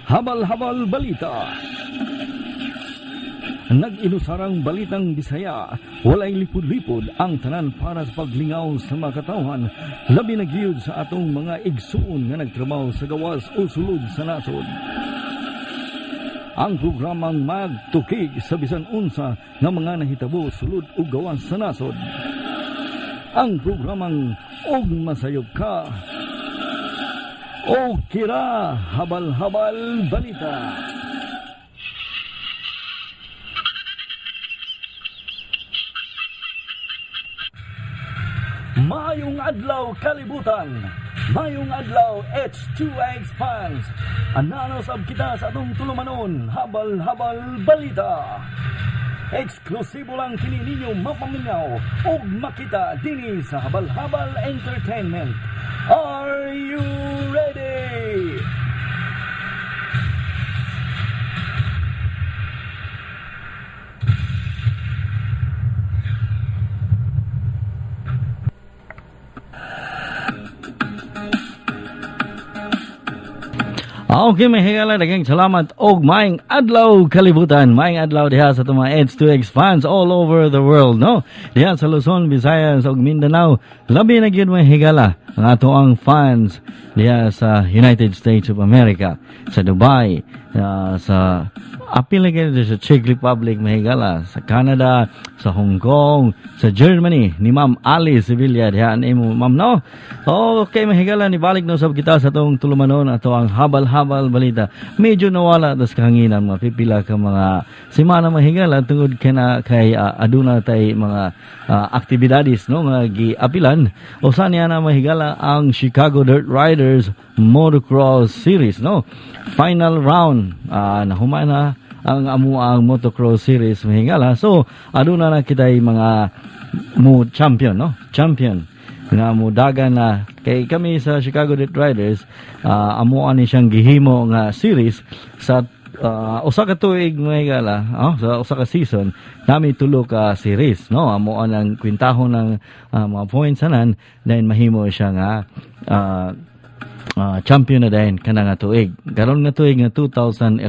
Habal-habal balita. Nag-inusarang balitang Bisaya, walay lipod-lipod ang tanan para sa paglingaw sa mga katawhan, labi na giyud sa atong mga igsuon nga nagtrabaho sa gawas o sulod sa nasod. Ang programang magtukig sa bisan unsa nga mga nahitabo sulod o gawas sa nasod. Ang programang Og Masayop Ka o Kira Habal-habal Balita. Mayong adlaw kalibutan, mayong adlaw H2X fans. Ananasab kita sa atong tulumanon, habal-habal balita. Eksklusibo lang kini ninyo mapamingaw o makita dini sa Habal-habal Entertainment. Are you ready? Okay, may higala daghang salamat og maayong adlaw kalibutan, maayong adlaw diha sa itong mga H2X fans all over the world, no? Diha sa Luzon, Visayas ug Mindanao, labi na gyud may higala ang ato ang fans diha sa United States of America, sa Dubai, sa apil na sa Czech Republic, may higala sa Canada, sa Hong Kong, sa Germany ni Ma'am Ali Sevilla diha ni mo ma'am, no? Okay, may higala ni balik no sab kita sa tong tulumanon ato ang habal-habal balita. Medyo nawala das kahanginan, mapipila ka mga semana mahigala tungod kay aduna tay mga aktibidades, no, nga giapilan. Usa niya na mahigala ang Chicago Dirt Riders Motocross Series, no? Final round nahuman na ang amuang motocross series mahingala. So aduna na kitay mga mo champion, no? Champion nga mo dagan na kay kami sa Chicago Dirt Riders, amuan ni siyang gihimo nga series sa usa ka tuig mahigala, sa usa ka season nami tulo ka series, no? Amuan ang kwintahon ng mga points anan, then mahimo siya nga champion na dahin kanang nga tuig. Karon nga tuig nga 2011.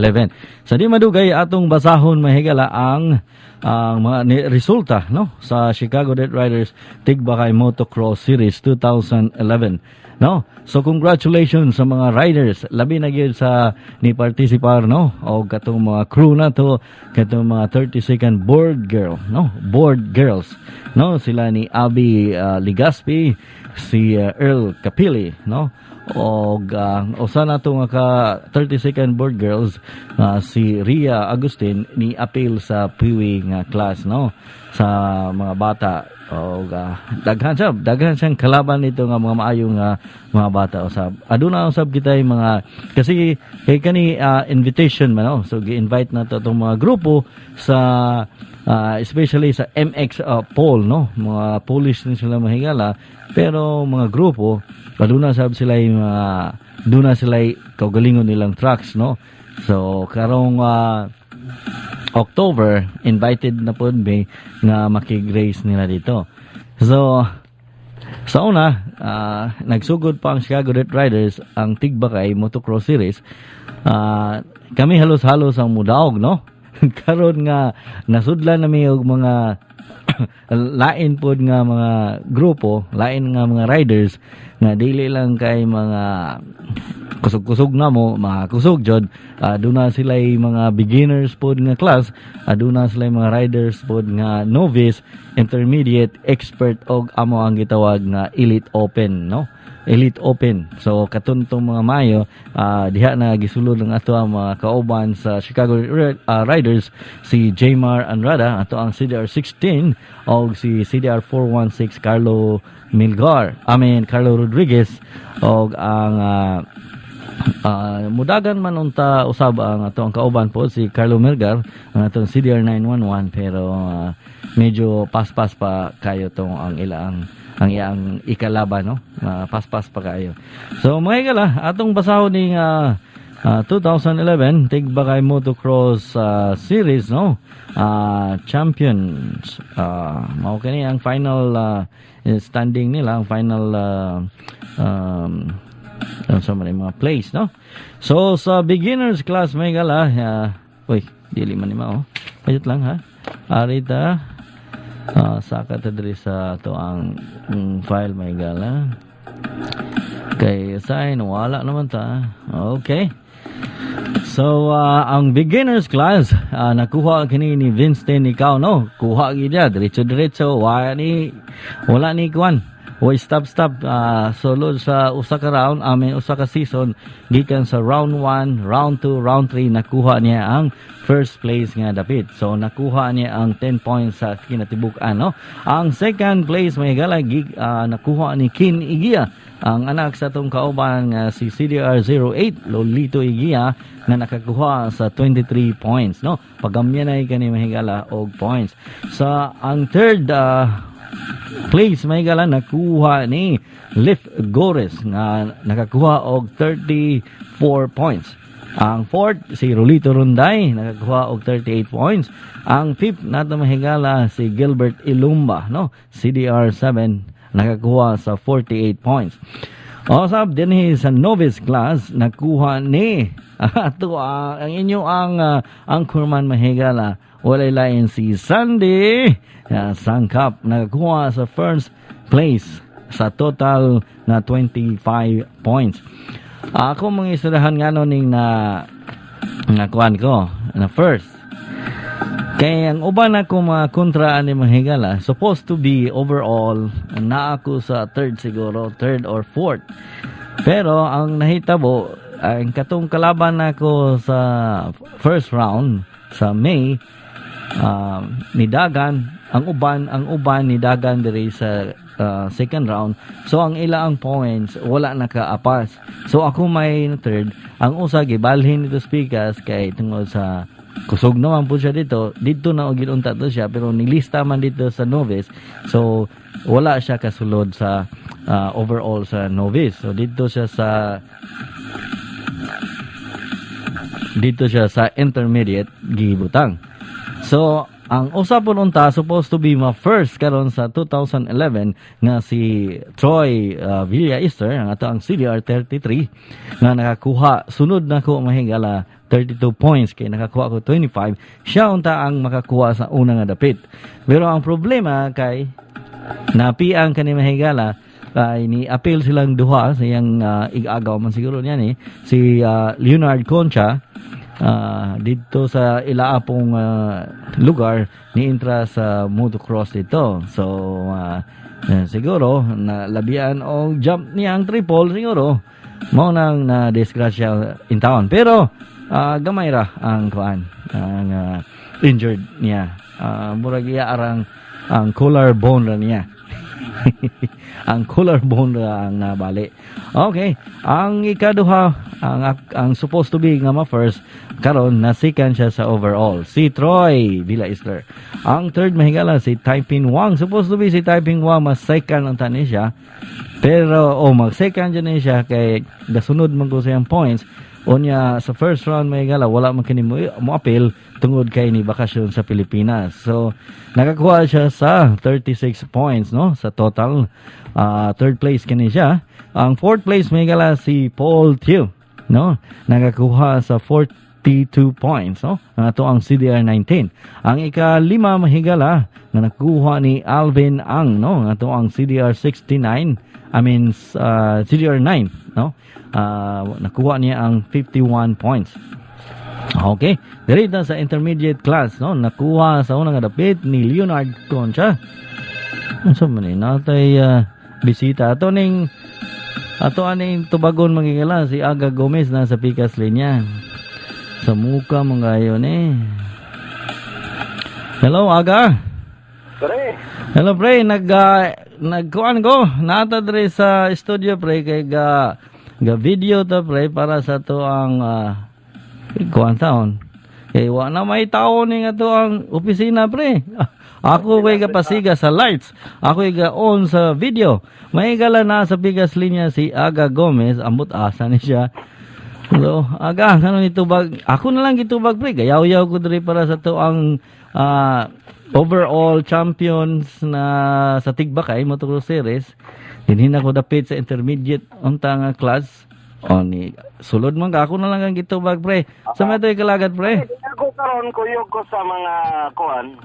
Sa di madugay atong basahon mahigala ang mga resulta, no, sa Chicago Dirt Riders Tigbakay Motocross Series 2011, no? So congratulations sa mga riders, labi na gyud sa ni participar, no, o katong mga crew na to, katong mga 30-second board girl, no, board girls, no, sila ni Abby Ligaspi, si Earl Capili, no, og usa na to nga ka 30-second board girls, si Ria Agustin ni apil sa Piwi nga class, no, sa mga bata. Og daghan siyang kalaban nito nga mga maayong mga bata usab. Aduna usab kitay mga kasi kay kani invitation man, no, so gi-invite na to tong mga grupo sa especially sa MX Pole, no, mga Polish din sila mahigala, pero mga grupo aduna sab sila duna sila kaugalingon nilang trucks, no. So karong October invited na pod may nga makig-race nila dito. So sa una nagsugod pa ang Chicago Dirt Riders ang Tigbakay Motocross Series. Kami halos-halos ang mudaog, no. Karon nga nasudlan na may og mga lain pod nga mga grupo, lain nga mga riders nga dili lang kay mga kusog-kusog na mo, mga kusog jud. Aduna sila mga beginners pod nga class, aduna sila mga riders pod nga novice, intermediate, expert og amo ang gitawag nga elite open, no. Elite Open. So katuntong mga Mayo, diha na gisulod ng ato ang mga kauban sa Chicago Riders, si Jaymar Anrada, ato ang CDR16 o si CDR416 Carlo Rodriguez, o ang mudagan man unta usab ang ato ang kauban po si Carlo Melgar, ang atong CDR911, pero medyo paspas pa kayo tong ang iyang ikalaban, no, paspas pa kayo. So mga igala, atong basahon ning 2011 Tigbakay Motocross Series, no, champions, mao kani ang final standing nila, ang final Sa mga plays, no? So, sa beginners class, may gala, dili man nima, oh. Payot lang, ha? Arita, saka ta diri sa to ang file, may gala. Kay sign, wala naman ta. Okay. So, ang beginners class, nakuha kini ni Vincent ikaw, no? Kuha gid diretso-diretso, wala ni kuan. Stop. Sulod sa usa ka round, usa ka season, gikan sa round 1, round 2, round 3, nakuha niya ang first place nga dapit. So, nakuha niya ang 10 points sa kinatibuk-an, no? Ang second place, may higala, nakuha ni Kin Igia, ang anak sa itong kauban nga si CDR08, Lolito Igia, nga nakakuha sa 23 points, no? Pagamyan na kani mahigala og points. Sa ang third place, mahigala, nakuha ni Lif Gores nga nakakuha og 34 points. Ang fourth, si Rolito Runday, nakakuha og 38 points. Ang fifth, nato mahigala, si Gilbert Ilumba, no? CDR7, nakakuha sa 48 points. Osab din sa novice class, nakuha ni ang inyo ang kurman mahigala, walay lain si Sandy Sangkap, nakakuha sa first place sa total na 25 points. Ako mga isurahan nga ning na kuan ko na first. Kaya ang uban ako mga kontraan ni mahigala, supposed to be overall na ako sa third or fourth. Pero ang nahitabo, ang katong kalaban nako sa first round sa May, nidagan ang uban nidagan diri sa second round. So ang ilang points wala nakaapas. So ako may third, ang usa gibalhin dito speakers kay tungod sa kusog naman po siya dito na og ginunta to siya, pero nilista man dito sa novice. So wala siya kasulod sa overall sa novice. So dito siya sa intermediate gibutang. So ang usapon unta supposed to be first karon sa 2011 nga si Troy Villa-Easter, ang ato ang CDR33 nga nakakuha sunod nako mahigala 32 points kay nakakuha ko 25. Siya unta ang makakuha sa una nga dapit. Pero ang problema kay napiang kani mahigala kay ni appeal silang duha sa iyang igagaw man siguro niyan si Leonard Concha dito sa ilaapong lugar ni intra sa motocross dito. So siguro na labian og jump niya ang triple, siguro mao nang na disgrasya in town. Pero gamay ra ang kuan, ang injured niya. Murag iya arang ang collarbone ra niya. Ang collarbone ra ang nabali. Okay, ang ikaduha, ang supposed to be nga first karon nasikan siya sa overall, si Troy Villa-Easter. Ang third mahigala si Taiping Wang, supposed to be si Taiping Wang mas second ang tani siya, pero mag second dyan siya kay gasunod man ko siyang points. Unya sa first round mahigala wala man kini mo appeal tungod kay ni bakasyon sa Pilipinas. So nakakuha siya sa 36 points, no, sa total. Third place kini siya. Ang fourth place mahigala si Paul Thieu, no, nakakuha sa 42 points, no, ato ang CDR19. Ang ikalima mahigala na nakuha ni Alvin Ang, no, ato ang CDR69, CDR9, no, nakuha niya ang 51 points. Okay, dito sa intermediate class, no, nakuha sa unang dapit ni Leonard Concha. So man natay bisita ato aning tubagon magigala si Aga Gomez na sa pikas linya. Sa muka mangayon Hello Aga. Pre. Hello pre, nagkuan ko nata diri sa studio pre kay ga video to pre para sa to ang kuan taon. Kay wa na may tao ni nga to ang opisina pre. Ako kay kapasiga sa lights. Ako kay on sa video. May gala na sa bigas linya si Aga Gomez, ambot asa ni siya. So, Aga, kanon itubag? Ako na lang gitubag pre. Gayaw-yaw ko diri para sa to ang overall champions na sa Tigbakay Motocross Series. Dinhin ako dapit sa intermediate unta nga class. O ni sulod man ka ako na lang ang gitubag pre. Sa may to'y kalagat pre. Ako karon kuyog ko sa mga kuan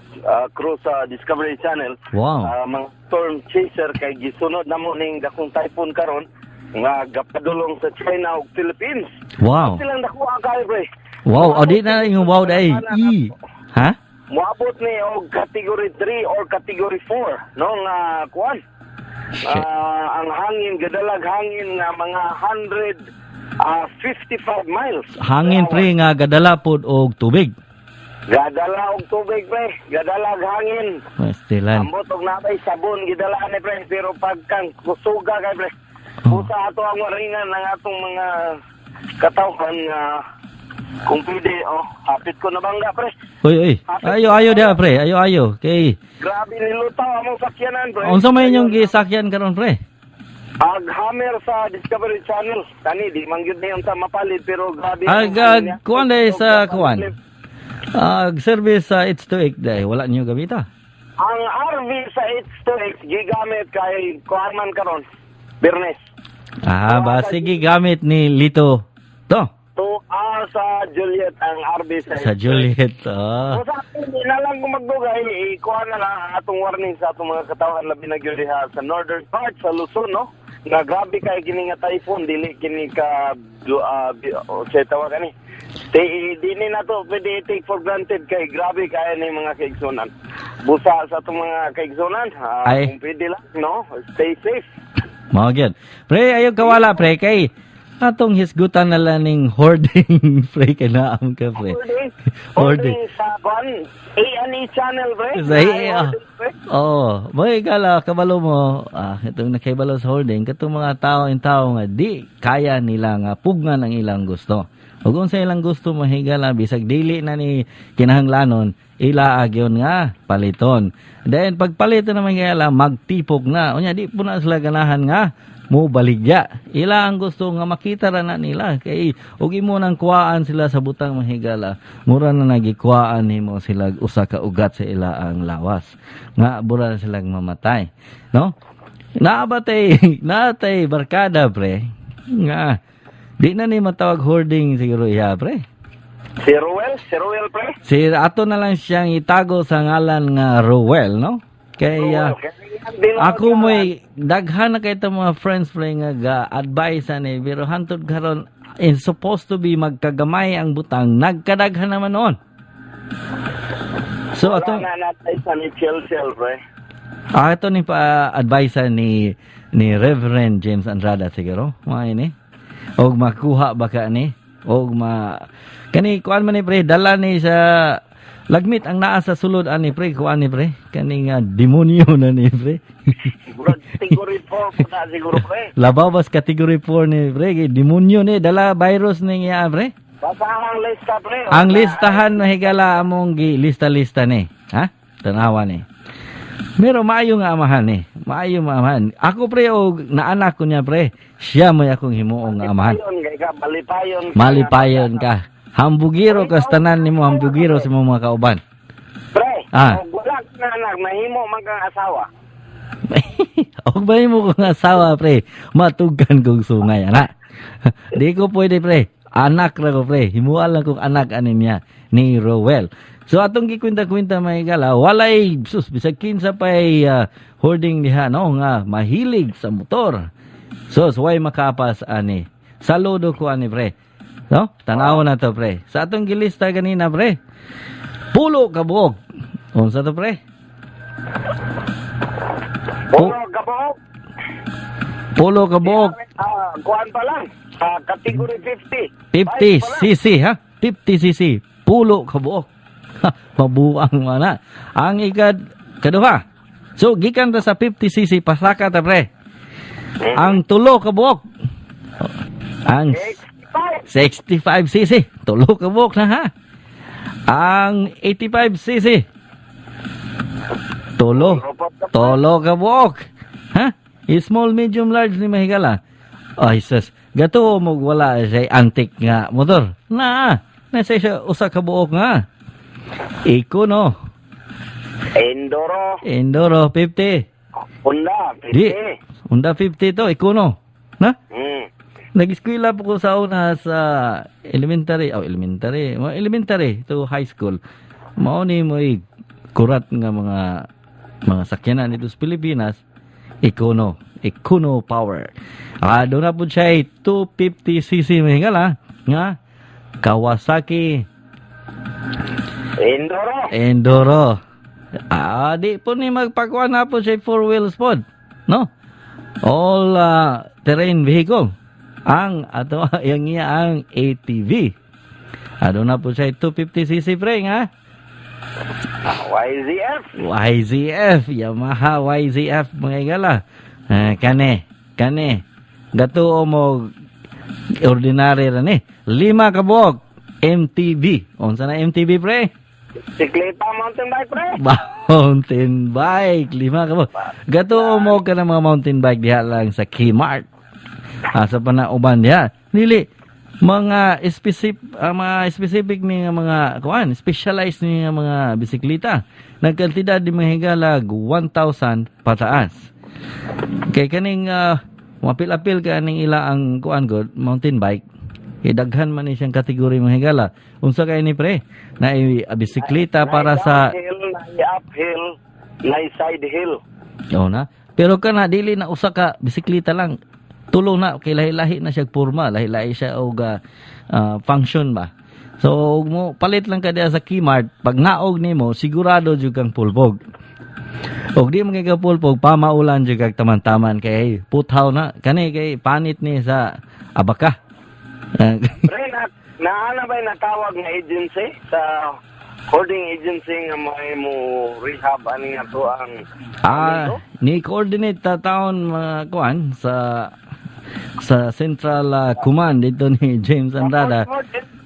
crew sa Discovery Channel. Wow. Mga storm chaser kay gisunod namo ning dakong typhoon karon nga gapadulong sa China ug Philippines. Wow. Silang nakuha kay pre. Wow, o di na yung wow day. Ha? Moabot ni og category 3 or category 4 no nga kuan. Ang hangin gadalag hangin nga mga 55 miles. Hangin pre nga gadala pod og tubig. Gadala og tubig pre, gadalag hangin. Pastilan. Ambot og nabay sabon gidala ni pre pero pagkang kusuga kay pre. Usa ato ang waringan ng atong mga katawhan nga kung pwede hapit ko na bangga pre. Oy. Ayo dia pre, ayo. Kay Grabe nilutaw among sakyanan pre. unsa may inyong gisakyan karon pre? Hammer sa Discovery Channel. Kani di man gyud niyon sa mapalit pero grabe. ang Kuan day sa kuan. Service sa It's to X day, wala niyo gamita. Ang RV sa H2X gigamit kay kuan man karon. Bernes. Sige gamit ni Lito. To. Sa Juliet ang RV Sa Juliet. So sa akin, na lang kung magdugay, ikuha na lang ang atong warning sa atong mga katawhan labi na gyud diha sa northern part sa Luzon, no? Nga grabe kay kini nga typhoon dili kini ka say tawag ani. Dili na to pwede take for granted kay grabe kay ni mga kaigsunan. Busa sa atong mga kaigsunan, kung pwede lang, no? Stay safe. Mao gyud. Pre ayo kawala pre kay atong hisgutan na lang ning hoarding pre kay naam ka pre. Hoarding sa A&E channel pre. May kala kabalo mo itong nakaibalo sa hoarding katong mga tao nga di kaya nila nga pugnan ang ilang gusto. Ug kung sa ilang gusto mahigala bisag dili na ni kinahanglanon ila agyon nga paliton. Then pagpalit na mahigala magtipog na. Unya di po na sila ganahan nga mo baligya. Ila ang gusto nga makita ra na nila kay ug imo nang kuwaan sila sa butang mahigala. Mura na nagikuwaan nimo sila usa ka ugat sa ila ang lawas. Nga bura na silang mamatay. No? Natay barkada pre. Nga di na ni matawag hoarding siguro iya pre. Si Ruel pre. Ato na lang siyang itago sa ngalan nga Ruel, no? Kaya ako mo'y daghan na kay mga friends pre nga ga-advise ani pero hantod karon is supposed to be magkagamay ang butang nagkadaghan naman noon. So ato na natay sa ni Chelsea pre. Ito ni pa-advise ni Reverend James Andrada siguro. Mga ini. Og makuha baka ni og kani kuan man ni pre dala ni sa lagmit ang naa sa sulod ani pre kuan ni pre kani nga demonyo na ni pre. Category 4 pa siguro pre. Lababas category 4 ni pre demonyo ni dala virus ni nga pre. Basahang lista pre. Ang listahan mahigala among lista ni. Ha? Tanawa ni. Pero maayo nga amahan ni. Maayo amahan. Ako pre og naanak ko niya pre. Siya may akong himuong nga amahan. Malipayon ka. Hambugiro ka tanan nimo hambugiro sa mga kauban. Pre, wala ka anak mahimo man kang asawa. Og mahimo kong asawa pre. Matugan kong sungay ana. Di ko pwede pre. Anak ra ko pre. Himuan lang kong anak anin niya ni Rowell. So atong gikwenta-kwenta mahigala, walay bisag kinsa pay hoarding diha no nga mahilig sa motor. So way makapas ani. Saludo ko ani pre. No? Tanaw na to pre. Sa atong gilista ganina pre. Pulo ka buok. Unsa to pre? Pulo ka buok. Kuan pa lang. Category 50. 50 cc ha? 50 cc. Pulo ka buok. Mabuang mana. Ang kaduha. So gikan ta sa 50cc pasaka ta pre. Ang tulo ka buok. Ang 65cc. Tulo ka buok na ha. Ang 85cc. Tulo ka buok. Ha? Small, medium, large ni mahigala. Ay sus. Gato mo wala sa antique nga motor. Na siya usa ka buok nga. Iko no. Enduro 50. Honda 50. Honda 50 to, iko no. Na? Nag-eskwela po ko sa una sa elementary to high school. Mao ni mo kurat nga mga sakyanan dito sa Pilipinas, Econo Power. Doon na po siya 250cc mahingala nga Kawasaki Enduro. Di po ni magpakuha na po siya 4 wheels pod, no? All terrain vehicle. Ang ATV. Doon na po siya 250cc pre nga. YZF, Yamaha YZF mga igala. Kane. Gato mo ordinary ra ni. 5 ka buok MTB. Unsa na MTB pre? Bisikleta mountain bike pre. Mountain bike, 5 ka buok. Gato mo ka ng mga mountain bike diha lang sa Kmart. Sa panauban diha. Dili mga specific ni nga mga specialized ni nga mga bisikleta. Nagkantidad di mga higala 1,000 pataas. Kay kaning mapil-apil ka ning ila ang god mountain bike. Daghan man ni siyang kategory mga higala. Unsa kay ni pre? Na bisikleta para sa uphill, na side hill. Na. Pero kana dili na usa ka bisikleta lang. Tulo na kay lahi-lahi na siya porma, lahi-lahi siya og function ba. So mo palit lang ka diha sa Kmart, pag naog nimo sigurado jud kang pulbog. Og di mo kay pulbog, pamaulan jud kag taman-taman kay puthaw na kani kay panit ni sa abaka. Pre, naana ba natawag nga agency sa hoarding agency nga mo rehab ani ato ang ni coordinate ta taon mga sa Central Command dito ni James Andrada.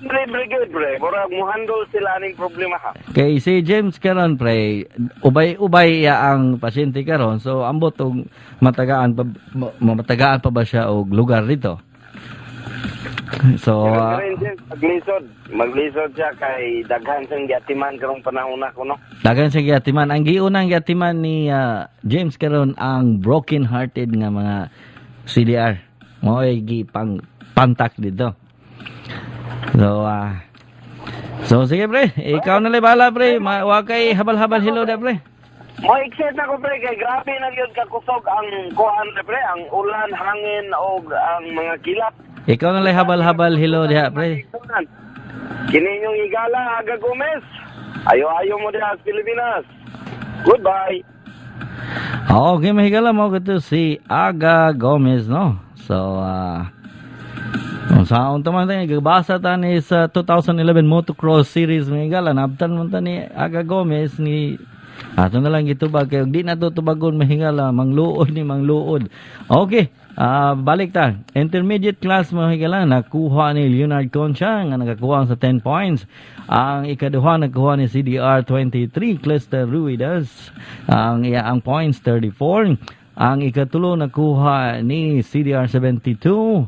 Brigade pre, murag mo handle sila ning problema ha. Kay si James karon pre, ubay ang pasyente karon, so ambot og matagaan pa ba siya og lugar dito. So maglisod siya kay daghan siyang giatiman karong panahon ko no. Daghan siyang giatiman. Ang giunang giatiman ni James karon ang broken hearted nga mga CDR. Mo'y pantak dito. So sige pre, ikaw na lang bala pre, wa kay habal-habal hello da pre. Mo excited ako pre kay grabe na gyud kakusog ang kuan pre, ang ulan, hangin og ang mga kilap. Ikaw na lang habal-habal hello diha pre. Kini yung igala Aga Gomez. Ayo mo diha sa Pilipinas. Goodbye. Okay, mahigala mo to si Aga Gomez, no? So, sa unta man tayo, gabasa ta ni sa 2011 Motocross Series, mahigala, nabtan mo ta ni Aga Gomez ni ato na lang itubag, kaya di na to tubagon mahigala, mangluod. Okay, balik ta. Intermediate class mahigala, nakuha ni Leonard Concha, nga nakakuha sa 10 points. Ang ikaduha nakuha ni CDR 23, Clester Ruidas. Ang points 34. Ang ikatulo nakuha ni CDR 72,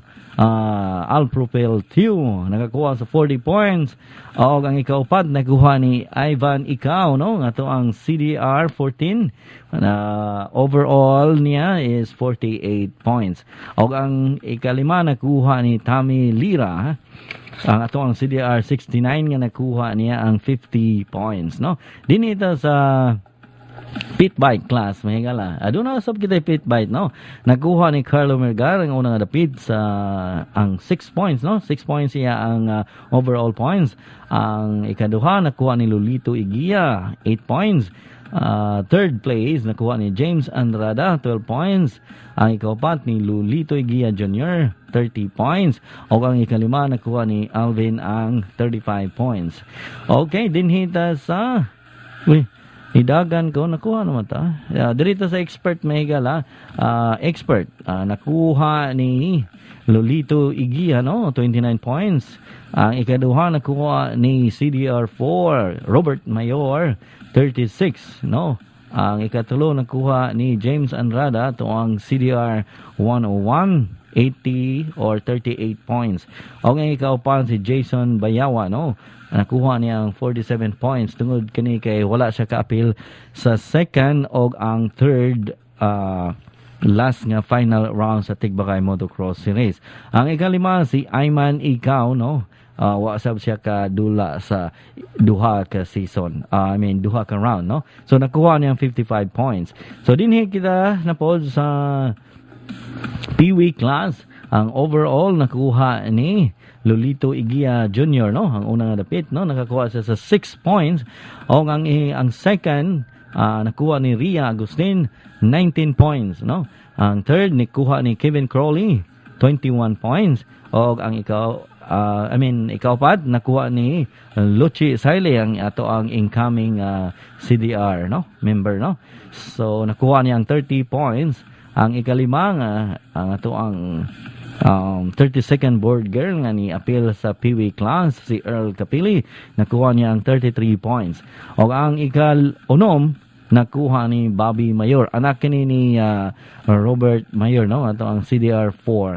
Alpropel 2, nakakuha sa 40 points. O ang ikaupat nakuha ni Ivan Ikaw, no? Ato ang CDR 14, overall niya is 48 points. O ang ikalima nakuha ni Tommy Lira, ang ato ang CDR 69 nga nakuha niya ang 50 points, no? Dinito sa pit bike class, mahigala. Doon na usap kita pit bike, no? Nakuha ni Carlo Mergar ang unang dapit sa ang 6 points, no? 6 points siya ang overall points. Ang ikaduha nakuha ni Lolito Igia, 8 points. Third place nakuha ni James Andrada, 12 points. Ang ikaapat ni Lolito Igia Jr., 30 points. O ang ikalima nakuha ni Alvin ang 35 points. Okay, dinhita sa Hidagan ko, nakuha naman ta. Dirito sa expert mahigala, expert, nakuha ni Lolito Igia, no? 29 points. Ang ikaduha nakuha ni CDR4, Robert Mayor, 36, no? Ang ikatulo nakuha ni James Andrada, ito ang CDR 101, 80 or 38 points. O ang ikaupan si Jason Bayawa, no? Nakuha niya ang 47 points. Tungod kani kay wala siya ka-appeal sa second o ang third last nga final round sa Tigbakay Motocross Series. Ang ikalima si Ayman Ikaw, no? Wa sab siya ka dula sa duha ka season. Duha ka round, no? So nakuha niya ang 55 points. So dinhi kita na po sa Peewee class. Ang overall nakuha ni Lolito Igia Jr., no? Ang unang dapit, no? Nakakuha siya sa 6 points. O ang second nakuha ni Ria Agustin 19 points, no? Ang third nakuha ni Kevin Crowley 21 points. O ang ikaw-pat nakuha ni Luchi Saile, ang incoming CDR, no? Member, no? So nakuha niya ang 30 points. Ang ikalima ang 32nd board girl nga ni appeal sa Peewee class, si Earl Capili, nakuha niya ang 33 points. O ang ikalunom nakuha ni Bobby Mayor, anak ni Robert Mayor, no? Ato ang CDR4,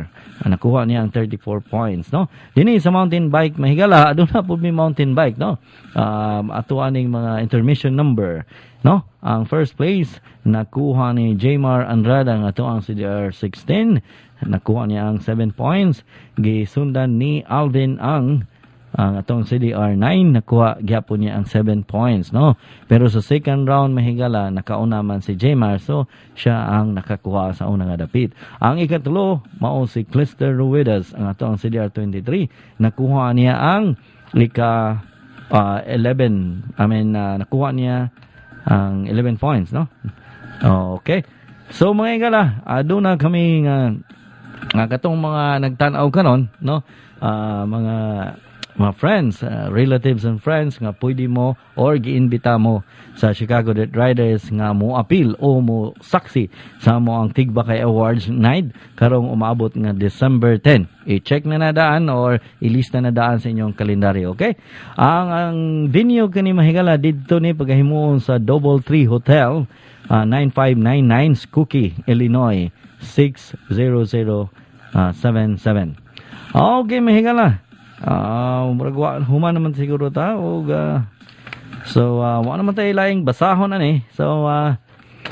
nakuha niya ang 34 points, no? Dini sa mountain bike mahigala, aduna na po may mountain bike, no? Ato aning mga intermission number, no? Ang first place nakuha ni Jmar Andrada, ang ato ang CDR16, nakuha niya ang 7 points. Gisundan ni Alvin ang atong CDR9, nakuha gyapon niya ang 7 points, no? Pero sa second round mahigala nakauna man si Jmar, so siya ang nakakuha sa unang dapit. Ang ikatulo mao si Clister Ruedas, ang atong CDR23, nakuha niya ang 11, nakuha niya ang 11 points, no? Okay. So mga igala, aduna kami nga katong mga nagtanaw kanon, no? Mga friends, relatives and friends nga pwede mo or giimbita mo sa Chicago Dirt Riders nga mo appeal o mo saksi sa mo ang Tigbakay Awards night karong umabot nga December 10. I-check na nadaan or ilista na daan sa inyong kalendaryo, okay? Ang venue kani mahigala dito ni pagahimuon sa Double Tree Hotel, 9599 Skokie, Illinois 60077. Okay, mahigala. Human naman siguro ta wala naman tayo laing basahon ani. So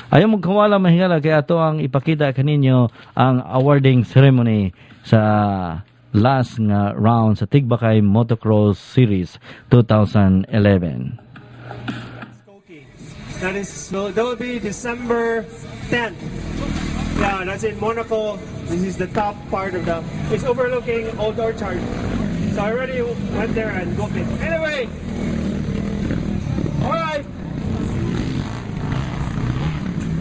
ayaw magkawala mahigala kaya ato ang ipakita kaninyo ang awarding ceremony sa last nga round sa Tigbakay Motocross Series 2011. That will be December 10th. Yeah, that's in Monaco. This is the top part of it's overlooking Old Orchard. So I already went there and booked it. Anyway, alright.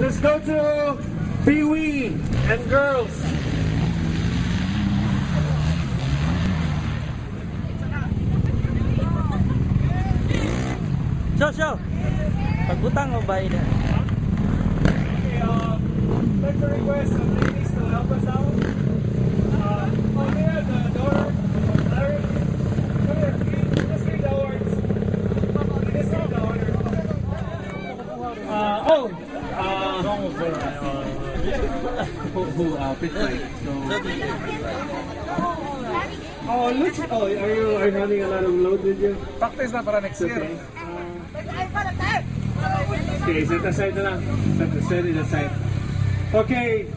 Let's go to Peewee and girls. Show. Pagbutang o ba ina? Let's request some ladies to help us out. Over here, the daughter. Let's read the awards. Let's read the order. Luch. Are you having a lot of load with you? Practice na para next year. Okay, set aside na lang. Set it aside. Okay,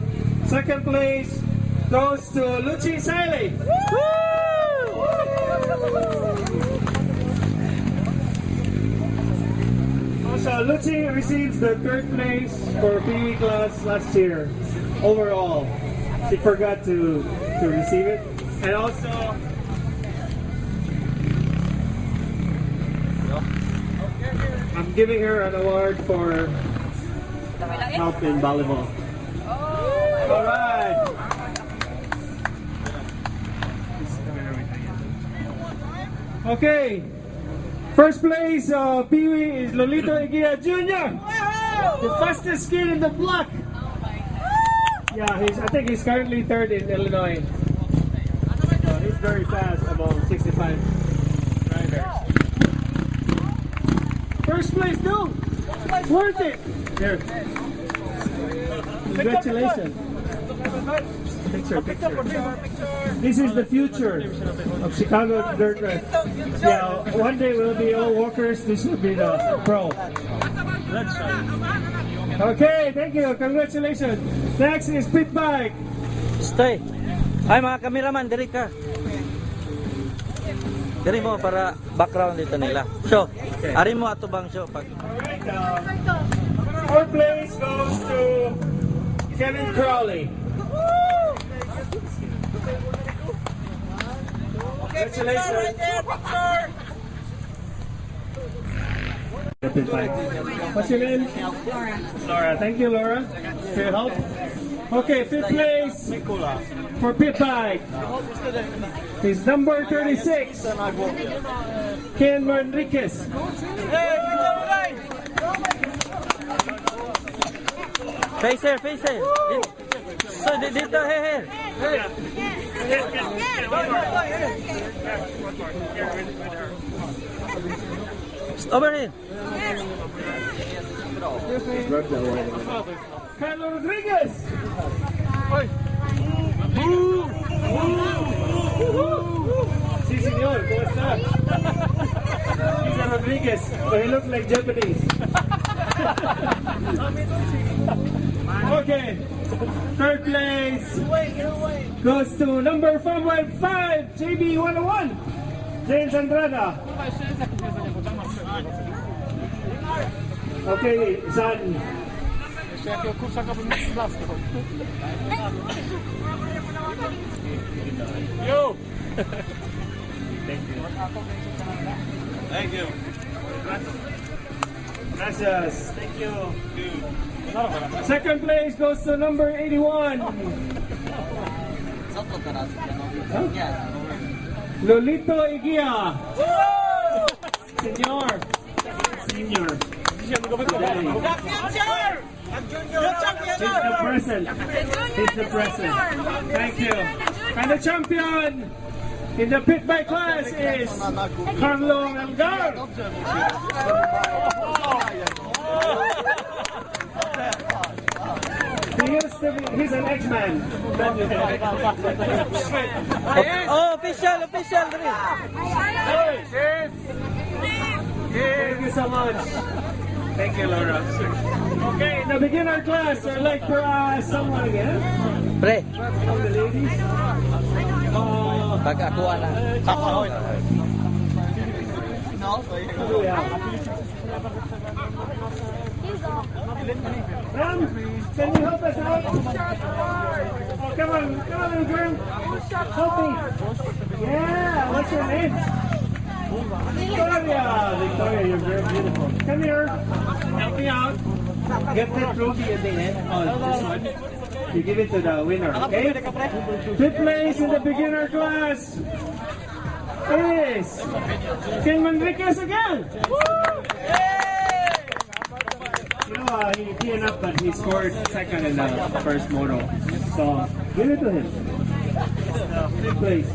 second place goes to Luchi Siley. Also, Luchi receives the third place for PE class last year overall. She forgot to receive it, and also I'm giving her an award for help in volleyball. All right. Okay. First place, Peewee is Lolito Igia Jr. The fastest kid in the block. Yeah, I think he's currently third in Illinois. He's very fast, about 65 riders. First place, dude. Worth it. There. Congratulations. Picture. This is the future of Chicago Dirt Race. Yeah, one day we'll be all walkers. This will be the pro. Okay, thank you. Congratulations. Next is pit bike. Stay. Ay, mga kameraman, diri ka. Diri mo para background dito nila. Show. Ari mo ato bang show pag Alright, fourth place goes to Kevin Crowley. Congratulations. What's your name? Laura. Thank you, Laura, for your help. Okay, fifth place for pit bike is number 36, Ken Manriquez. Facer, facer. So dito here. Over here. Carlo Rodriguez. Si señor, ¿cómo está? He's a Rodriguez, but he looks like Japanese. Okay, third place goes to number 515, JB 101, James Andrada. Okay, son. Yo. Thank you. Gracias. Thank you. Second place goes to number 81. Lolito Iguia. Senior. Senior. He's the present. He's the present. Thank you. And the champion in the pit bike class is Carlo Algar. He used to be, he's an X-Man. Oh, official. Thank you so much. Thank you, Laura. Okay, in the beginner class, I'd like for someone again. Pre, From the ladies. pag ako na. Who do we have? Ram, can you help us out? Oh, come on, little girl. Help me. Yeah, what's your name? Victoria. Victoria, you're very beautiful. Come here. Help me out. Get the trophy at the end. Oh, this one. You give it to the winner, okay? Fifth place in the beginner class is King Manriquez again. You know, he came up, but he scored second in the first moto. So, give it to him. Fifth place.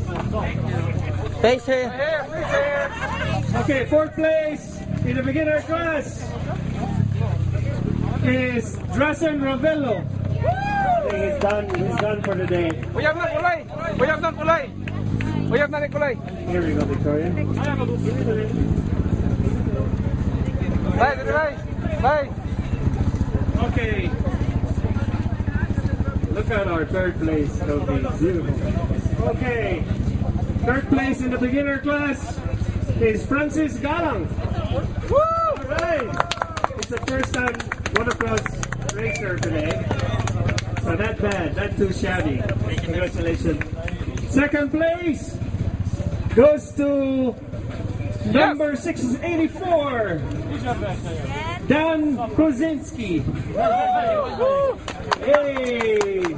Facer. Okay, fourth place in the beginner class is Drasen Ravello. I think he's done for the day. Uyab na kulay. Here we go, Victoria. Bye. Okay. Look at our third place. Okay, beautiful. Okay. Third place in the beginner class is Francis Galang. Woo! Alright! It's the first time motocross racer today. So not bad, not too shabby. Congratulations. Second place goes to number 684, Dan Kozinski. Hey!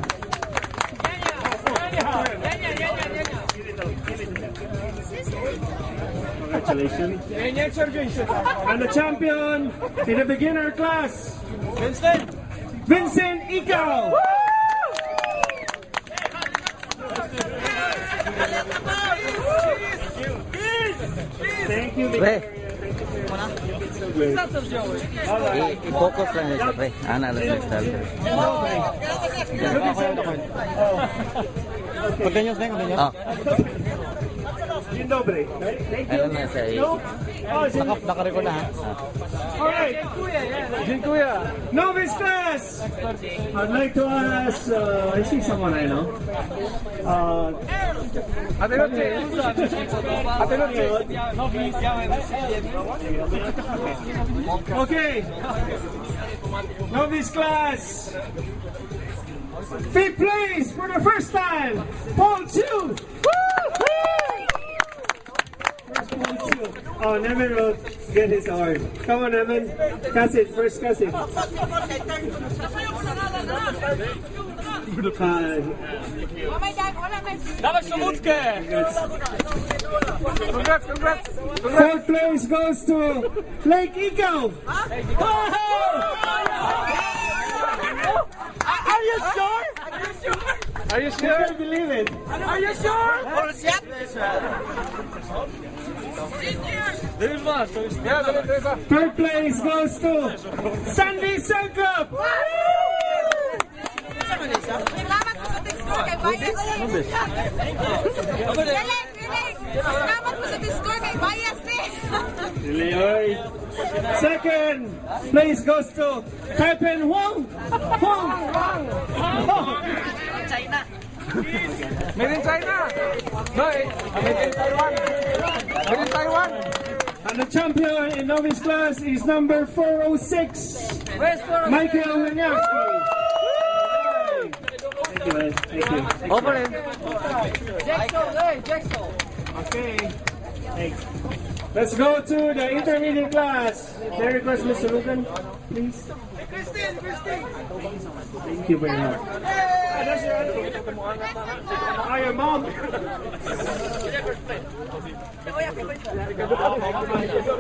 Congratulations. And the champion in the beginner class, Vincent Ikaw. Thank you, Pre, so great. i-focus lang nito, pre. Ana lang sa style. Oh. Pagkanyos na yung You in doble. Right? Thank you. No? Oh, Nakarecord na ha. alright. Novice class! I'd like to ask, I see someone I know. Okay. Novice class. 5th place for the first time. Paul Chu. First Paul Chu. Oh, Nevin will get his award. Come on, Nevin. Kassin, first Kassin. Congrats! 4th place goes to Lake Ikaw. Are you sure? I can't believe it. Are you sure? There is one. Yeah, there is one. 3rd place goes to Sandy Sangkap. Salamat po sa Discord kay Bias. Salamat po sa Discord kay Bias ni. Leoy. 2nd place goes to Taipan Huang. Made in China. No, made in Taiwan. Made in Taiwan. And the champion in novice class is number 406, Michael Wieniawski. Thank you. Over it. Okay. Thanks. Let's go to the intermediate class. May I request Mr. Lugan, please? Christine. Thank you very much. Hi, your mom.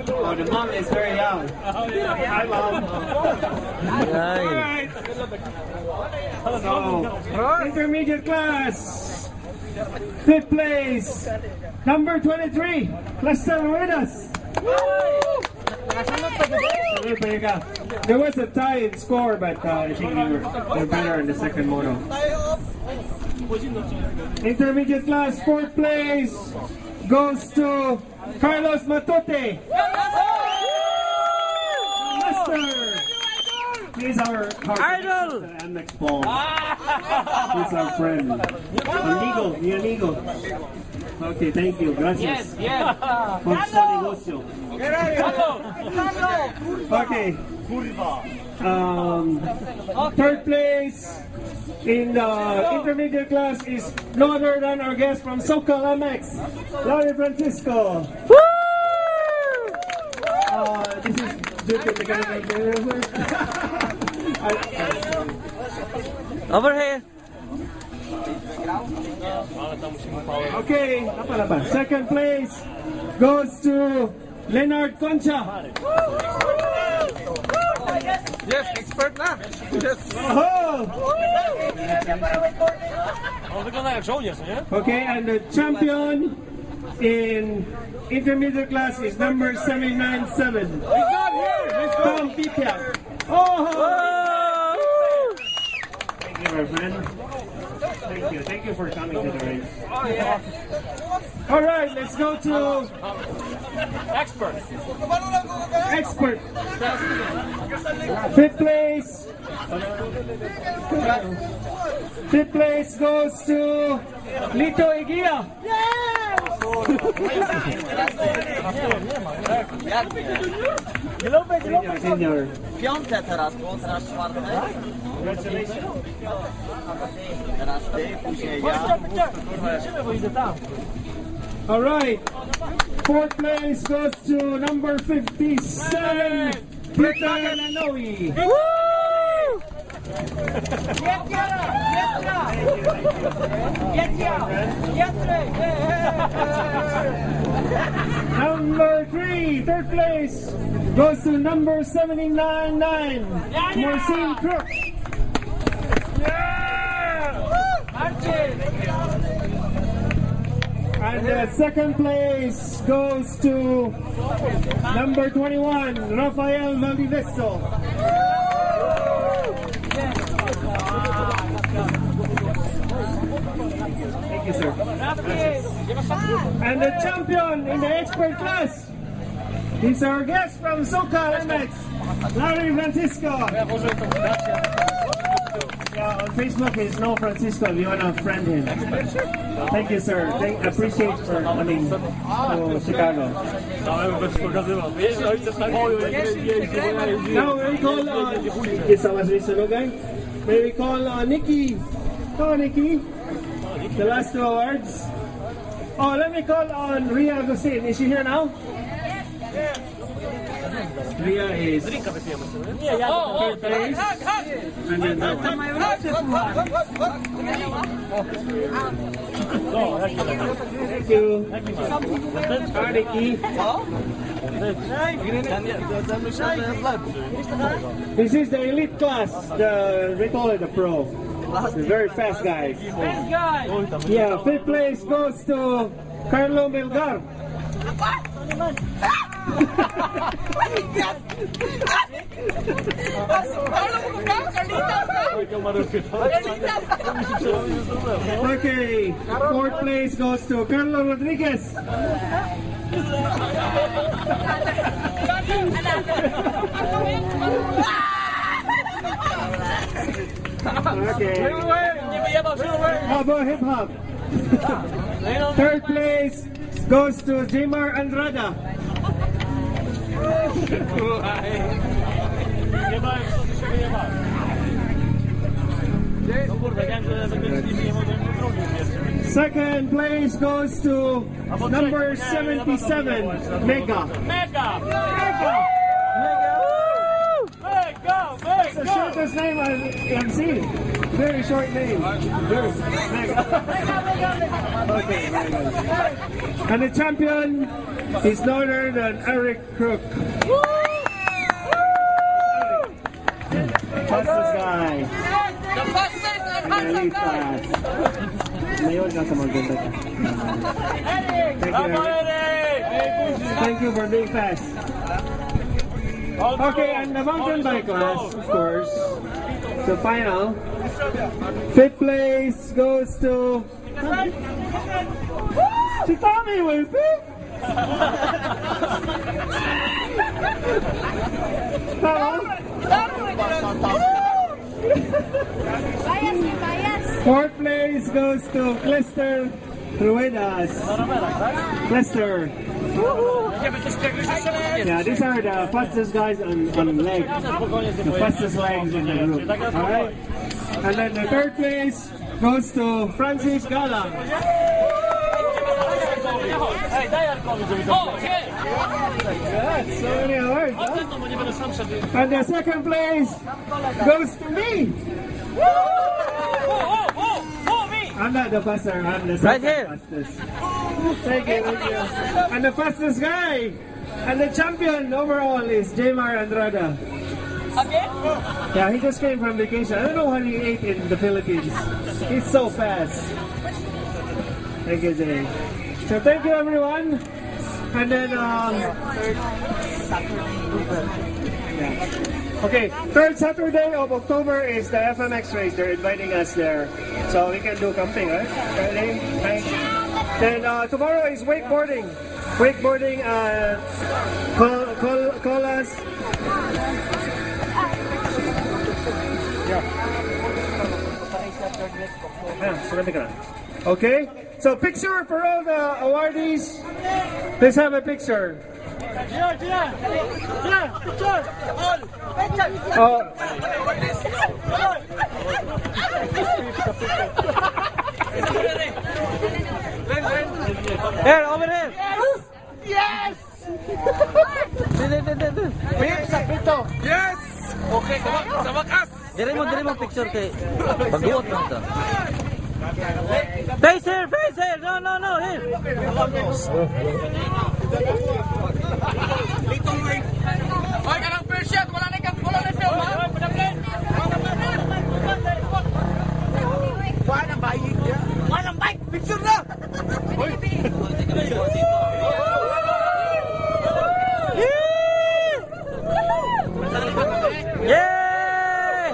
Oh, the mom is very young. Hi, mom. Alright. So, intermediate class. 5th place. Number 23. Lester Ruedas. There was a tie in score, but I think we were better in the second moto. Intermediate class, 4th place goes to Carlos Matute. Master. He's our idol. MX Paul. He's our friend. Mi amigo. Okay, thank you. Gracias. Por su negocio. Okay. 3rd place in the intermediate class is no other than our guest from SoCal MX, Larry Francisco. This is Duke at the Over here. Okay, 2nd place goes to Leonard Concha. Yes, expert na. Yes. Oh! Okay, and the champion in intermediate class is number 797. Tom Pipia. Oh! Thank you, my friend. Thank you for coming to the race. All right, let's go to expert. 5th place. 5th place goes to Lito Eguia. Senior. Piąte teraz, bo teraz czwarte. Teraz ty, później ja. All right. 4th place goes to number 57, Peter Lanoe. Number 3, 3rd place goes to number 799, Marcin Crook. And the 2nd place goes to number 21, Rafael Valdivesto. Thank Thank you, sir. And the champion in the expert class is our guest from SoCal MX, Larry Francisco. Yeah, on Facebook is No Francisco if you want to friend him. Thank you, sir. Appreciate for coming to Chicago. Now we call may we call Nikki. Come on, Nikki. The last two awards. Oh, let me call on Ria Agustin. Is she here now? Ria is third place. And then that one. Thank you. Hi, Nikki. This is the elite class. We call it the pro. The very fast guys. Yeah, fifth place goes to Carlo Melgar. Okay, fourth place goes to Carlo Rodriguez. Okay. How about hip hop? Third place goes to Jmar Andrada. Second place goes to number 77, Mega. It's the shortest name I've seen. Very short name. Very Mega. Okay, very good. And the champion is none other than Eric Crook. Fastest guy. The fastest and Really handsome guy. fast. Ngayon, nasa maganda ka. Thank you, Eric. Thank you for being fast. Okay, and the mountain bike class, of course, the final. Fifth place goes to Tommy with it. Fourth place goes to Clester Ruedas. Clester. Yeah, these are the fastest guys on leg. The fastest legs in the group. Alright? And then the third place goes to Francis Gala. So many awards, huh? And the second place goes to me. I'm not the faster, I'm the second fastest. Thank you, thank you. And the fastest guy and the champion overall is Jmar Andrada. Yeah, he just came from vacation. I don't know what he ate in the Philippines. He's so fast. Thank you, Jay. So thank you, everyone. And then, okay, third Saturday of October is the FMX race. They're inviting us there. So we can do camping, right? Ready? Thanks. Then tomorrow is wakeboarding. Wakeboarding, call us. Okay, so picture for all the awardees. Let's have a picture. Oh. Here, over here. Yes! Yes! Okay, sa wakas! Dire mo picture kay pagbuot mo to. Face here. No, here. Hoy, kanang first shot, wala na film, ha? Walang bike, picture na! Yeah!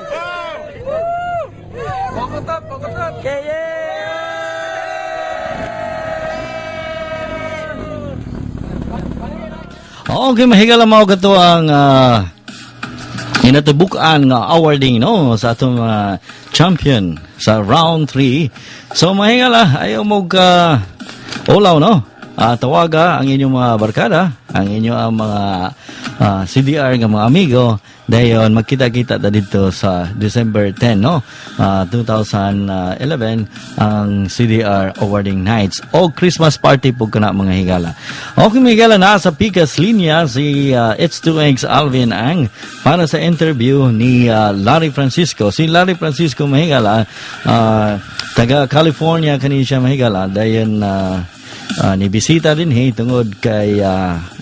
Pagod up! Yeah! Okay, mahigala mo kato ang inatubukan nga awarding no sa atong champion sa round 3. So mahigala ayaw mo ka olaw no. Tawaga ang inyong mga barkada, ang inyong mga CDR nga mga amigo. Dayon magkita-kita ta dito sa December 10 no 2011 ang CDR awarding nights o Christmas party pug kana mga higala. Okay mga higala, na sa pikas linya si H2X Alvin Ang para sa interview ni Larry Francisco. Si Larry Francisco mga higala taga California kani siya mga higala. Dayon nibisita din tungod kay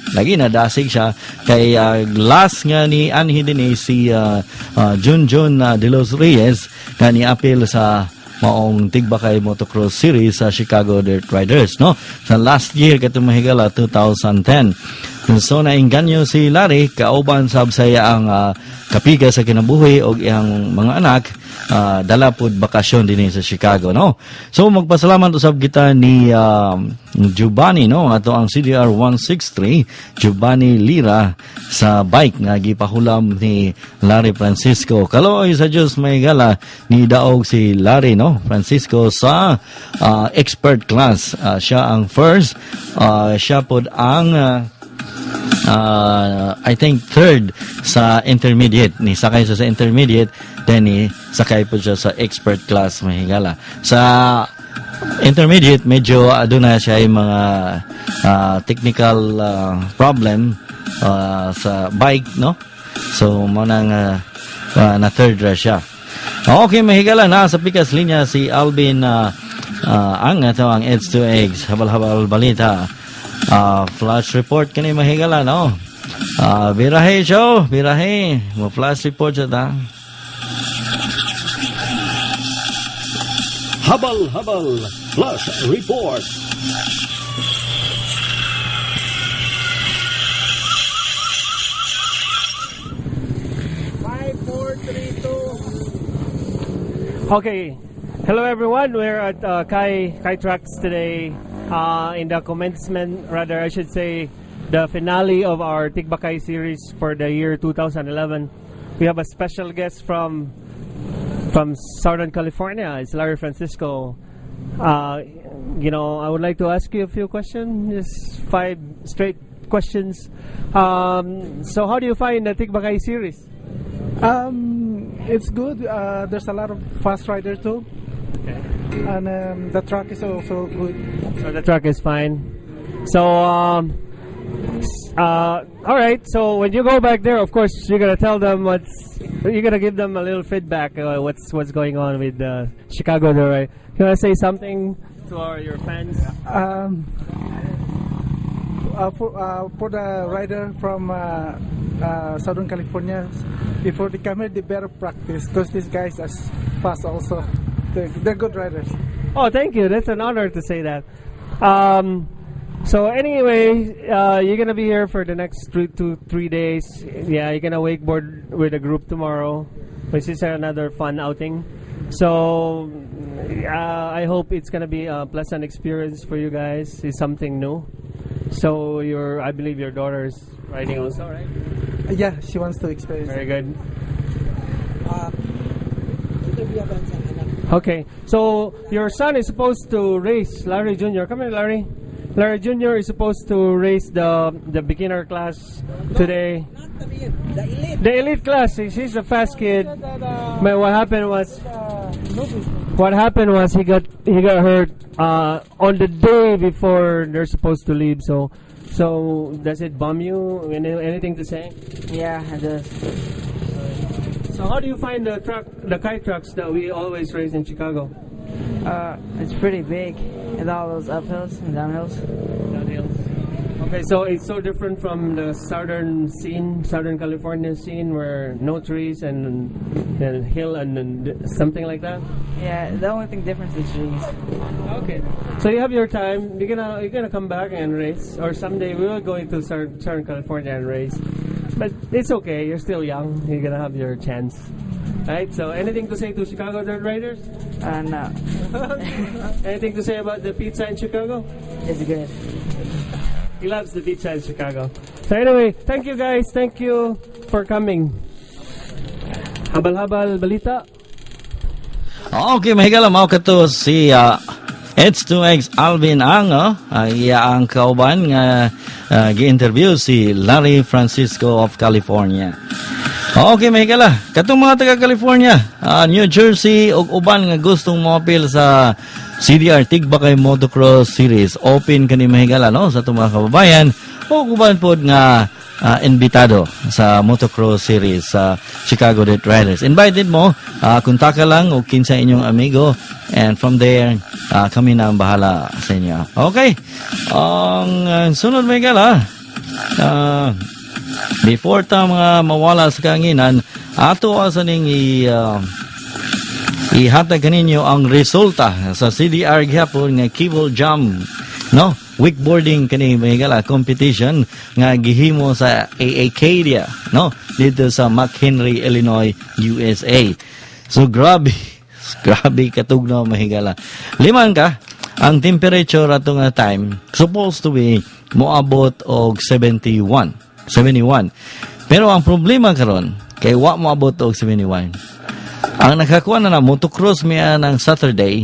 lagi nadasig siya kay last nga ni anhi din si Junjun de los Reyes nga ni apil sa maong Tigbakay Motocross Series sa Chicago Dirt Riders no sa last year katong mahigala 2010. So nainganyo si Larry kauban sab saya ang kapiga sa kinabuhi og iyang mga anak dala pod bakasyon dinhi sa Chicago no. So magpasalamat usab kita ni Giovanni no ato ang CDR 163 Giovanni Lira sa bike nga gipahulam ni Larry Francisco. Kaloy sa Dios may gala ni daog si Larry no Francisco sa expert class. Siya ang first, siya pod ang I think third sa intermediate ni sakay siya sa intermediate then sakay po siya sa expert class mahigala sa intermediate medyo aduna siya yung mga technical problem sa bike no so mo nang na third ra siya. Okay mahigala, na sa pikas linya si Alvin ang ato ang Edge to Eggs habal-habal balita. Flash report kani mahigala no. Birahe show, birahe. Mo flash report siya ta. Habal flash report. Okay, hello everyone. We're at Kai Trucks today. In the commencement, rather I should say, the finale of our Tigbakay series for the year 2011. We have a special guest from Southern California. It's Larry Francisco. You know, I would like to ask you a few questions, just 5 straight questions. So how do you find the Tigbakay series? It's good. There's a lot of fast rider too. Okay. And the track is also good. So the track is fine. So, all right. So when you go back there, of course, you're gonna tell them you're gonna give them a little feedback. What's going on with Chicago there, right? You wanna say something to your fans? For the rider from Southern California, before they come here, they better practice because these guys are fast also. They're good riders. Oh, thank you. That's an honor to say that. So anyway, you're gonna be here for the next 3 days. Yeah, you're gonna wakeboard with a group tomorrow, which is another fun outing. So I hope it's gonna be a pleasant experience for you guys. It's something new. So I believe your daughter is riding also, right? Yeah, she wants to experience. Very good. Okay, so your son is supposed to race, Larry Jr. Come here, Larry. Larry Jr. is supposed to race the beginner class today. The elite class. He's a fast kid. But what happened was he got hurt on the day before they're supposed to leave. So does it bum you? Anything to say? Yeah, it does. So how do you find the kite trucks that we always race in Chicago? It's pretty big, and all those uphills and downhills. Okay, so it's so different from the Southern California scene, where no trees and hill and something like that. Yeah, the only thing different is trees. Okay, so you have your time. You're gonna come back and race, or someday we will go into Southern California and race. But it's okay. You're still young. You're gonna have your chance. Right, so anything to say to Chicago Dirt Riders? No. Anything to say about the pizza in Chicago? It's good. He loves the pizza in Chicago. So anyway, thank you guys. Thank you for coming. Habal-habal balita. Okay, mahigala mao kato si H2X Alvin Ang, iya ang kauban nga gi-interview si Larry Francisco of California. Okay, mahigala. Katong mga taga-California, New Jersey, ug uban nga gustong mo-appeal sa CDR Tigbakay Motocross Series. Open kani mahigala, no? Sa itong mga kababayan. O uban po nga invitado sa Motocross Series sa Chicago Dirt Riders. Invited mo, kontak ka lang o kinsa inyong amigo. And from there, kami na ang bahala sa inyo. Okay. Ang sunod mahigala, before ta mga mawala sa kanginan, ato asaning ihatag kaninyo ang resulta sa CDR gihapon nga cable jump, no? Wakeboarding kani mahigala competition nga gihimo sa Acadia, no? Dito sa McHenry, Illinois, USA. So grabe katugnaw mahigala. Liman ka ang temperature ato nga time supposed to be moabot og 71. Pero ang problema karon kay wa moabot og 71. Ang nakakuha na motocross miya ng Saturday,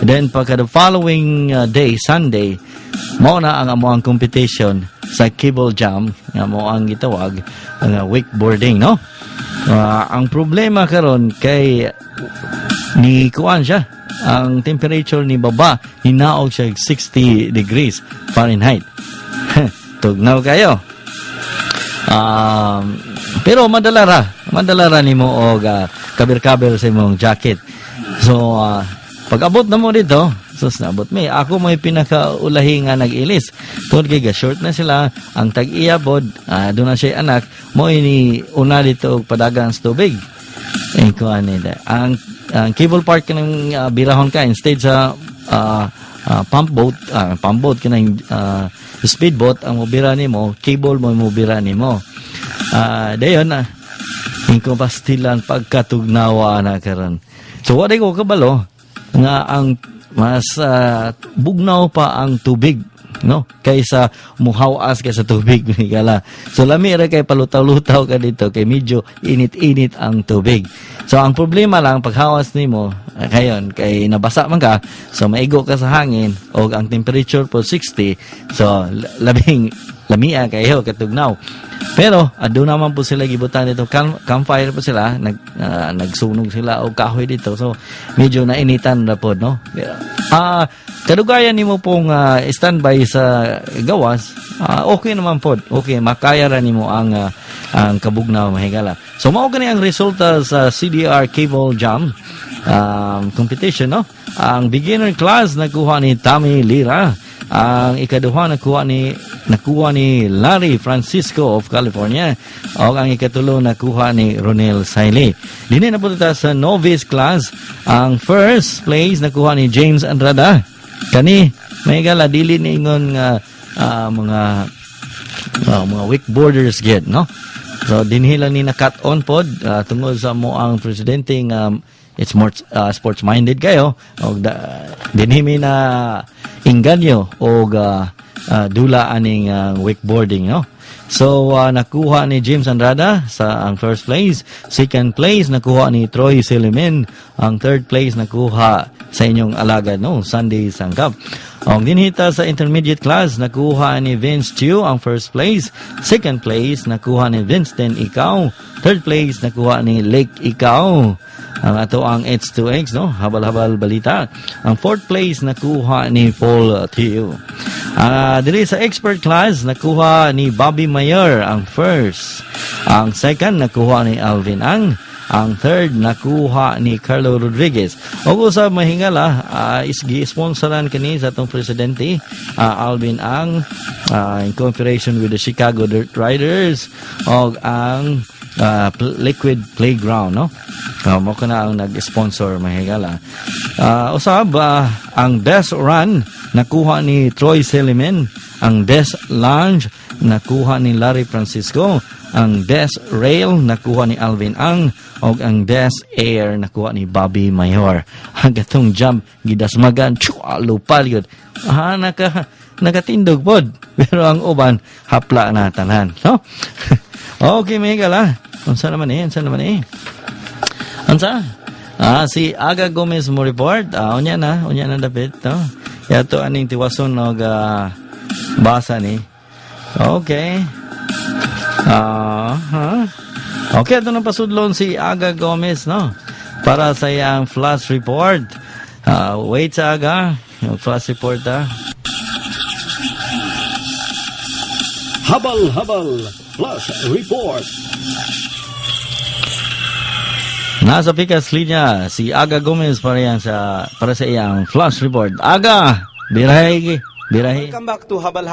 then pagka the following day, Sunday, mao na ang amoang competition sa cable jump nga mo ang gitawag nga wakeboarding, no? Ang problema karon kay ni kuan siya, ang temperature ni baba hinaog siya 60 degrees Fahrenheit. Tugnaw kayo. Pero madalara nimo og kabir-kabir sa imong jacket. So pag abot na mo dito, nabot may ako may pinakaulahi nga nag-ilis. Tungod kay short na sila, ang tag-iyabod, doon na siya anak, mo ini una dito og padagang sa tubig. Kuan nila. Ang cable park kanang birahon ka instead sa pump boat kanang speedboat ang mobira nimo, cable mo mobira nimo. Dayon na ingko pastilan pagkatugnawa na karon. So wala ko kabalo nga ang mas bugnaw pa ang tubig, no, kaysa muhawas ka sa tubig gala. So lami ra kay palutaw-lutaw ka dito kay medyo init-init ang tubig. So ang problema lang paghawas nimo kayon kay nabasa man ka, so maigo ka sa hangin og ang temperature po 60, so lamia kayo katugnaw. Pero ado naman po sila gibutan dito, campfire po sila, nagsunog sila og kahoy dito, so medyo nainitan na po, no? Kadugayan nimo pong standby sa gawas, okay naman po, okay, makaya ra nimo ang kabugnaw mahigala. So mao gani ang resulta sa CDR cable jump competition, no? Ang beginner class nakuha ni Tommy Lira. Ang ikaduha nakuha ni Larry Francisco of California. O ang ikatulo nakuha ni Ronel Saile. Dini na po sa novice class. Ang first place nakuha ni James Andrada. Kani may gala dili ni ingon nga mga wakeboarders get, no? So dinhi lang ni na cut on pod tungod sa mo ang presidente nga it's more sports minded kayo og dinhi mi na inganyo og dula aning wakeboarding, no? So nakuha ni James Andrada sa ang first place, second place nakuha ni Troy Silimin, ang third place nakuha sa inyong alagad, no, Sunday Sangkap. Ang dinhita sa intermediate class nakuha ni Vince Chiu ang first place, second place nakuha ni Winston Ikaw, third place nakuha ni Lake Ikaw. Ang ato ang H2X, no, habal-habal balita. Ang fourth place nakuha ni Paul Thieu. Diri sa expert class nakuha ni Bobby Mayer ang first. Ang second nakuha ni Alvin Ang. Ang third nakuha ni Carlo Rodriguez. O sa mahingala, isgi-sponsoran kani sa atong presidente, Alvin Ang, in cooperation with the Chicago Dirt Riders, o ang Liquid Playground, no? Mo kana ang nag-sponsor mahigala. Usab ang best run nakuha ni Troy Seliman, ang best lunge nakuha ni Larry Francisco, ang best rail nakuha ni Alvin Ang, o ang best air nakuha ni Bobby Mayor. Ang gatong jump gidasmagan lupal yun. nagatindog pod. Pero ang uban, hapla na tanan. No? Okay, may higala. Unsa naman eh? Unsa? Si Aga Gomez mo report. Unya na dapit. No? Yato aning tiwason og basa ni. Okay. Okay, ito na pasudlon si Aga Gomez, no? Para sa iyang flash report. Wait sa Aga. Yung flash report, Habal Flash Report. Nasa pikas linya si Aga Gomez para sa iyang flash report. Aga, birahe. Welcome back to Habal.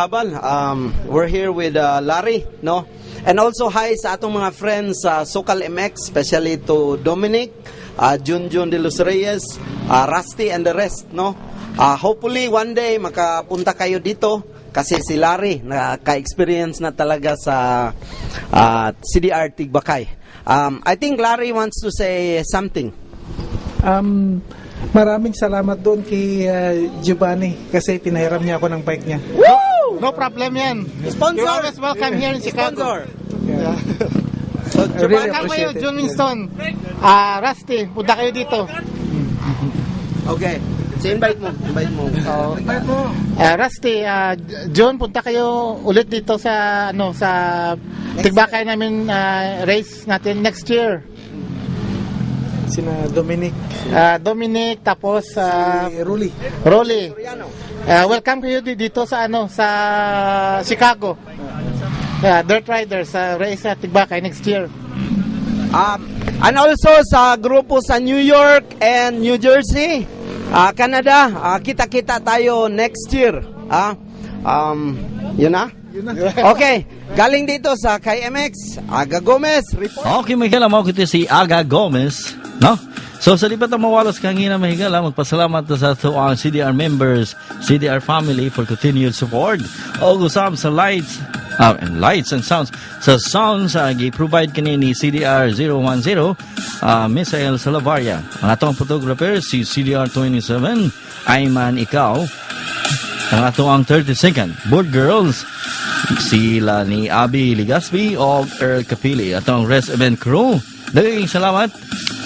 We're here with Larry, no? And also hi sa atong mga friends sa Sokal MX, especially to Dominic, Junjun de los Reyes, Rusty and the rest, no? Hopefully one day makapunta kayo dito kasi si Larry naka-experience na talaga sa CDR Tigbakay. I think Larry wants to say something. Maraming salamat doon kay Giovanni kasi pinahiram niya ako ng bike niya. Woo! No problem yan. Sponsor! You're always welcome here in Chicago. Sponsor! Yeah. So, really Punta kayo, appreciate it. John Winston. Rusty, punta kayo dito. Okay. So invite mo. Rusty, John, punta kayo ulit dito sa Tigbakay namin race natin next year. Sina Dominic. Dominic, tapos si Rolly. Welcome kayo dito sa Chicago. Dirt Riders race sa Tigbakay next year. And also sa grupo sa New York and New Jersey, Canada, kita-kita tayo next year. Yun na? Okay, galing dito sa KMX, Aga Gomez report. Okay, may higala mo kito si Aga Gomez, no? So sa lipat ang mawalas kangina may higala, magpasalamat sa tuwang CDR members, CDR family for continued support. O usam sa lights and sounds. Sa sounds, gi-provide kanini CDR 010, Misael Salavaria. Ang atong photographer, si CDR 27, Ayman Ikaw. Ang atong 32nd, board girls, sila ni Abby Ligaspi o Earl Capili. Atong rest event crew, dagang salamat.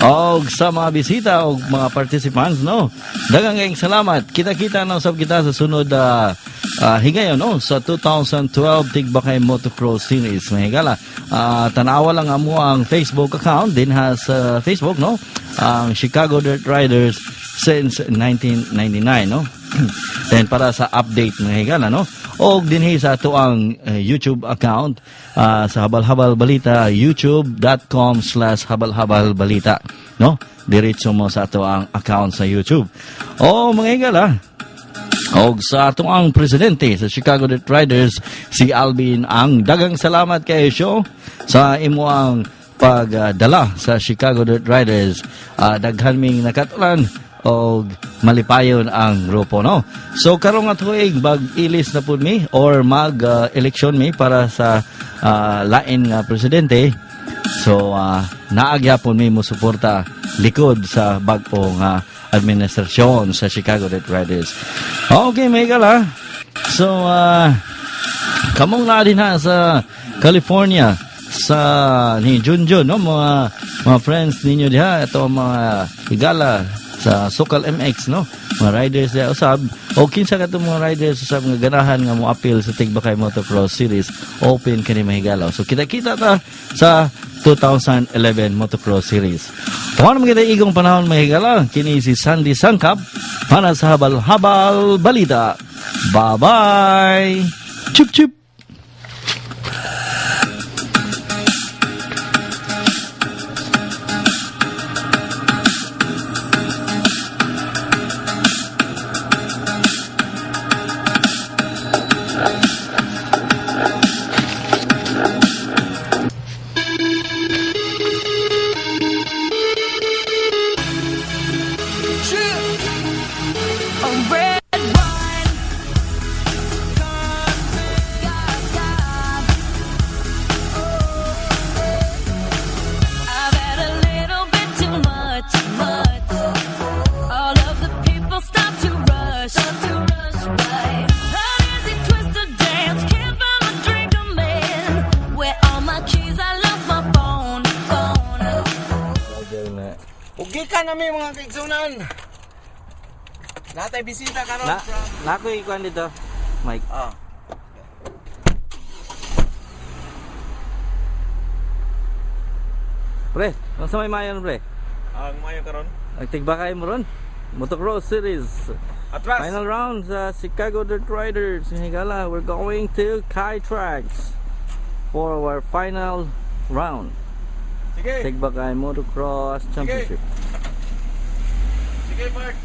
O sa mga bisita o mga participants, no? Dagang salamat. Kita-kita na usab kita sa sunod higayon, no? Sa 2012 Tigbakay Motocross Series. Mahigala. Tanawa lang mo ang Facebook account. Din has Facebook, no? Ang Chicago Dirt Riders since 1999, no? Then para sa update ng higala, no? O dinhi sa ato ang YouTube account sa Habal-Habal Balita, youtube.com/habalhabalbalita, no? Diretso mo sa ato ang account sa YouTube. O mga higala, o sa ato ang presidente sa Chicago Dirt Riders, si Alvin Ang. Dagang salamat kay show sa imo ang pagdala sa Chicago Dirt Riders. Daghan ming nakatulan o malipayon ang grupo, no? So karong nga tuig mag-ilis na po mi or mag-eleksyon mi para sa lain nga presidente. So naagyapon mi mo suporta likod sa bag-ong administrasyon sa Chicago Dirt Riders. Okay, may gala. So kamong na din sa California sa ni Junjun, no? Mga friends ninyo diha, ito mga higala sa Sokal MX, no? Mga riders diha usab o kinsa ka mga riders usab nga ganahan nga mo appeal sa Tigbakay Motocross Series, open kani mahigala. So kita-kita ta sa 2011 Motocross Series. Tuwan mo kita igong panahon mahigala, kini si Sandy Sangkap para sa Habal-Habal Balita. Bye-bye! Chup-chup! Welcome na mga kaigsunan. Natay bisita karon Na ako ikuan dito, Mike. Pre, sa may mayon pre. Ang mayo karon. Nagtigbakay mo ron. Motocross Series. Atras. Final round sa Chicago Dirt Riders in Higala. We're going to Kai Tracks for our final round. Sige. Tigbakay Motocross Championship. Sige, Bart.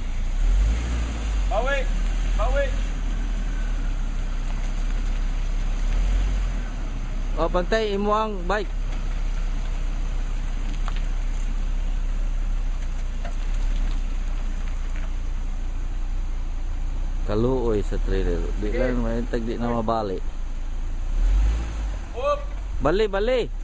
Bawi. Bawi. O, pantay imo ang bike. Kaluoy sa trailer. Di lang may tag di na mabali. Up. Bali, bali.